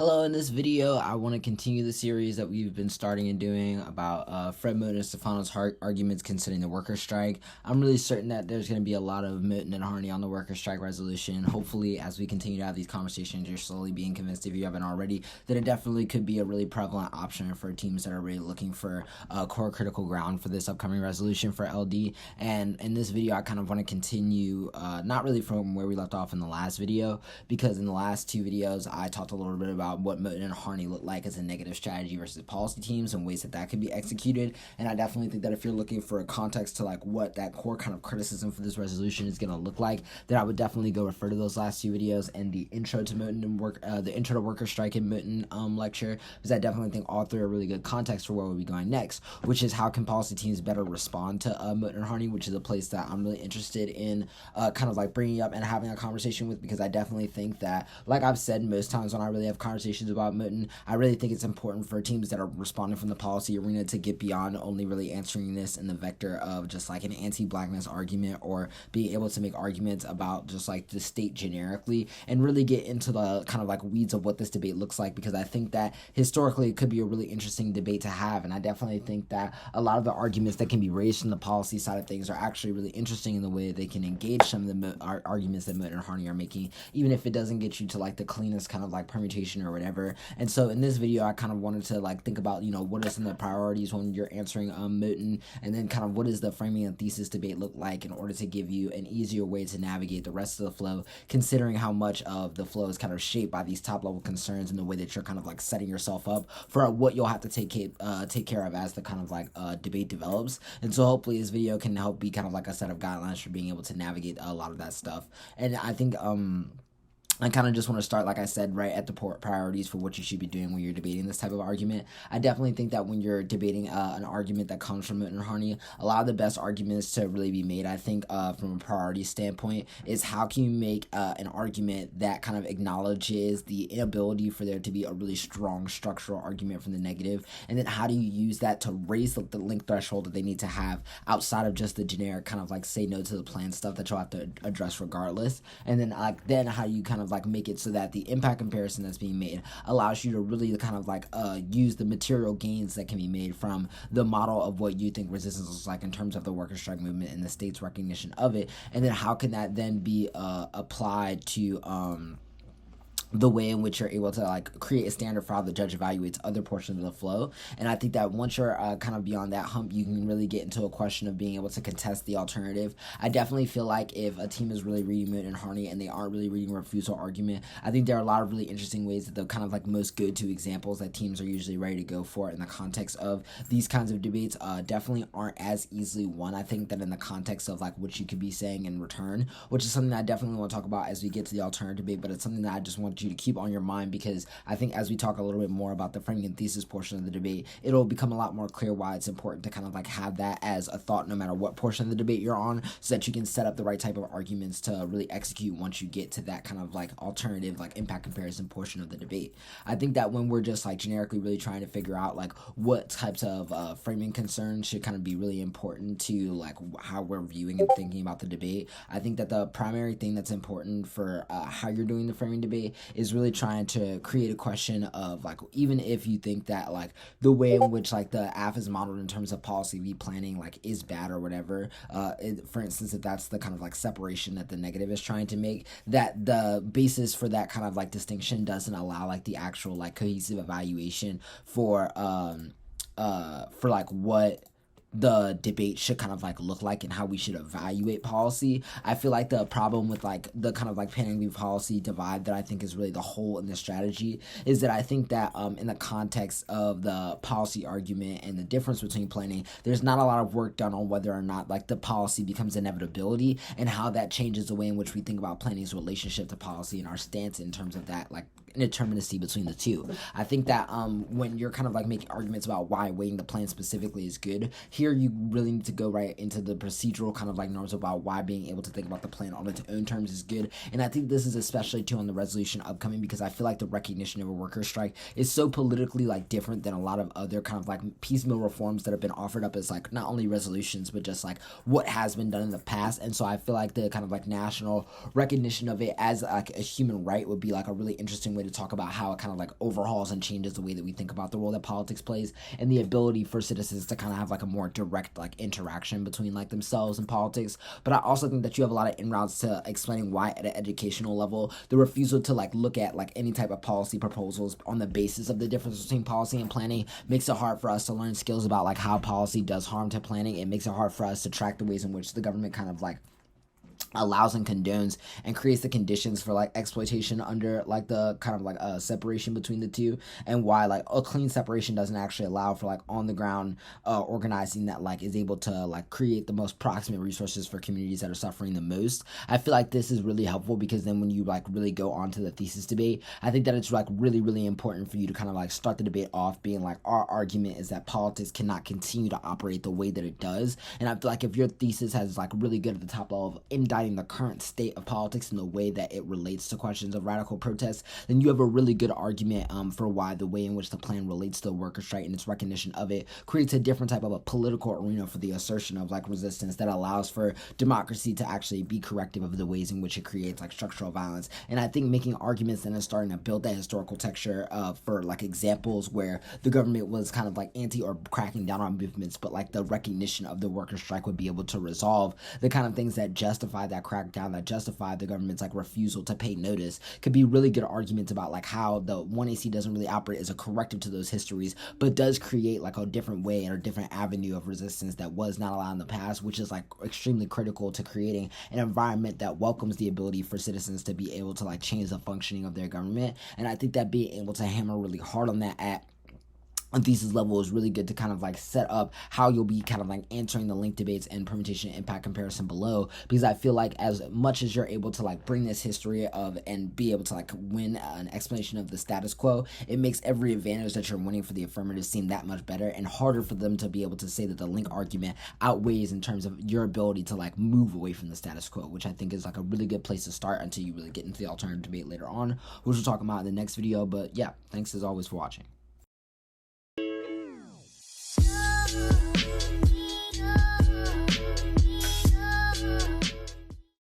Hello, in this video, I want to continue the series that we've been starting and doing about Fred Moten and Stefano's arguments concerning the worker strike. I'm really certain that there's going to be a lot of Moten and Harney on the worker strike resolution. Hopefully, as we continue to have these conversations, you're slowly being convinced, if you haven't already, that it definitely could be a really prevalent option for teams that are really looking for core critical ground for this upcoming resolution for LD. And in this video, I kind of want to continue, not really from where we left off in the last video, because in the last two videos, I talked a little bit about what Moten and Harney look like as a negative strategy versus policy teams and ways that could be executed. And I definitely think that if you're looking for a context to like what that core kind of criticism for this resolution is going to look like, then I would definitely go refer to those last two videos and the intro to Moten and the intro to worker strike and Moten lecture, because I definitely think all three are really good context for where we'll be going next, which is how can policy teams better respond to Moten and Harney, which is a place that I'm really interested in kind of like bringing up and having a conversation with, because I definitely think that, like I've said most times when I really have conversations about Moten, I really think it's important for teams that are responding from the policy arena to get beyond only really answering this in the vector of just like an anti-blackness argument, or being able to make arguments about just like the state generically, and really get into the kind of like weeds of what this debate looks like, because I think that historically it could be a really interesting debate to have. And I definitely think that a lot of the arguments that can be raised from the policy side of things are actually really interesting in the way they can engage some of the arguments that Moten and Harney are making, even if it doesn't get you to like the cleanest kind of like permutation or whatever. And so in this video, I kind of wanted to like think about, what are some of the priorities when you're answering Moten, and then kind of what does the framing and thesis debate look like in order to give you an easier way to navigate the rest of the flow, considering how much of the flow is kind of shaped by these top level concerns and the way that you're kind of like setting yourself up for what you'll have to take care of as the kind of like debate develops. And so hopefully this video can help be kind of like a set of guidelines for being able to navigate a lot of that stuff. And I think I kind of just want to start, like I said, right at the priorities for what you should be doing when you're debating this type of argument. I definitely think that when you're debating an argument that comes from Moten and Harney, a lot of the best arguments to really be made, I think, from a priority standpoint, is how can you make an argument that kind of acknowledges the inability for there to be a really strong structural argument from the negative, and then how do you use that to raise the link threshold that they need to have outside of just the generic kind of like say no to the plan stuff that you'll have to address regardless. And then how do you kind of like make it so that the impact comparison that's being made allows you to really kind of like use the material gains that can be made from the model of what you think resistance looks like in terms of the worker strike movement and the state's recognition of it, and then how can that then be applied to the way in which you're able to like create a standard for how the judge evaluates other portions of the flow. And I think that once you're kind of beyond that hump, you can really get into a question of being able to contest the alternative. I definitely feel like if a team is really reading Moten and Harney and they aren't really reading a refusal argument, I think there are a lot of really interesting ways that the kind of like most go-to examples that teams are usually ready to go for in the context of these kinds of debates definitely aren't as easily won. I think that in the context of like what you could be saying in return, which is something that I definitely want to talk about as we get to the alternative debate, but it's something that I just want you to keep on your mind, because I think as we talk a little bit more about the framing and thesis portion of the debate, it'll become a lot more clear why it's important to kind of like have that as a thought no matter what portion of the debate you're on, so that you can set up the right type of arguments to really execute once you get to that kind of like alternative like impact comparison portion of the debate. I think that when we're just like generically really trying to figure out like what types of framing concerns should kind of be really important to like how we're viewing and thinking about the debate, I think that the primary thing that's important for how you're doing the framing debate is really trying to create a question of like, even if you think that like the way in which like the AF is modeled in terms of policy v planning like is bad or whatever, for instance, if that's the kind of like separation that the negative is trying to make, that the basis for that kind of like distinction doesn't allow like the actual like cohesive evaluation for like what the debate should kind of like look like and how we should evaluate policy. I feel like the problem with like the kind of like planning v policy divide that I think is really the hole in this strategy is that I think that in the context of the policy argument and the difference between planning, there's not a lot of work done on whether or not like the policy becomes inevitability and how that changes the way in which we think about planning's relationship to policy and our stance in terms of that like indeterminacy between the two. I think that when you're kind of like making arguments about why weighting the plan specifically is good, here you really need to go right into the procedural kind of like norms about why being able to think about the plan on its own terms is good. And I think this is especially too on the resolution upcoming, because I feel like the recognition of a worker strike is so politically like different than a lot of other kind of like piecemeal reforms that have been offered up as like not only resolutions but just like what has been done in the past. And so I feel like the kind of like national recognition of it as like a human right would be like a really interesting way way to talk about how it kind of like overhauls and changes the way that we think about the role that politics plays, and the ability for citizens to kind of have like a more direct like interaction between like themselves and politics. But I also think that you have a lot of inroads to explaining why at an educational level the refusal to like look at like any type of policy proposals on the basis of the difference between policy and planning makes it hard for us to learn skills about like how policy does harm to planning. It makes it hard for us to track the ways in which the government kind of like allows and condones and creates the conditions for like exploitation under like the kind of like a separation between the two, and why like a clean separation doesn't actually allow for like on the ground organizing that like is able to like create the most proximate resources for communities that are suffering the most. I feel like this is really helpful because then when you like really go on to the thesis debate, I think that it's like really important for you to kind of like start the debate off being like, our argument is that politics cannot continue to operate the way that it does. And I feel like if your thesis has like really good at the top level of indicting the current state of politics and the way that it relates to questions of radical protest, then you have a really good argument for why the way in which the plan relates to the worker strike and its recognition of it creates a different type of a political arena for the assertion of like resistance that allows for democracy to actually be corrective of the ways in which it creates like structural violence. And I think making arguments and then starting to build that historical texture for like examples where the government was kind of like anti or cracking down on movements, but like the recognition of the worker strike would be able to resolve the kind of things that justify that crackdown, that justify the government's like refusal to pay notice, could be really good arguments about like how the 1AC doesn't really operate as a corrective to those histories, but does create like a different way or a different avenue of resistance that was not allowed in the past, which is like extremely critical to creating an environment that welcomes the ability for citizens to be able to like change the functioning of their government. And I think that being able to hammer really hard on that at a thesis level is really good to kind of like set up how you'll be kind of like answering the link debates and permutation impact comparison below, because I feel like as much as you're able to like bring this history of and be able to like win an explanation of the status quo, it makes every advantage that you're winning for the affirmative seem that much better and harder for them to be able to say that the link argument outweighs in terms of your ability to like move away from the status quo, which I think is like a really good place to start until you really get into the alternative debate later on, which we'll talk about in the next video. But yeah, thanks as always for watching.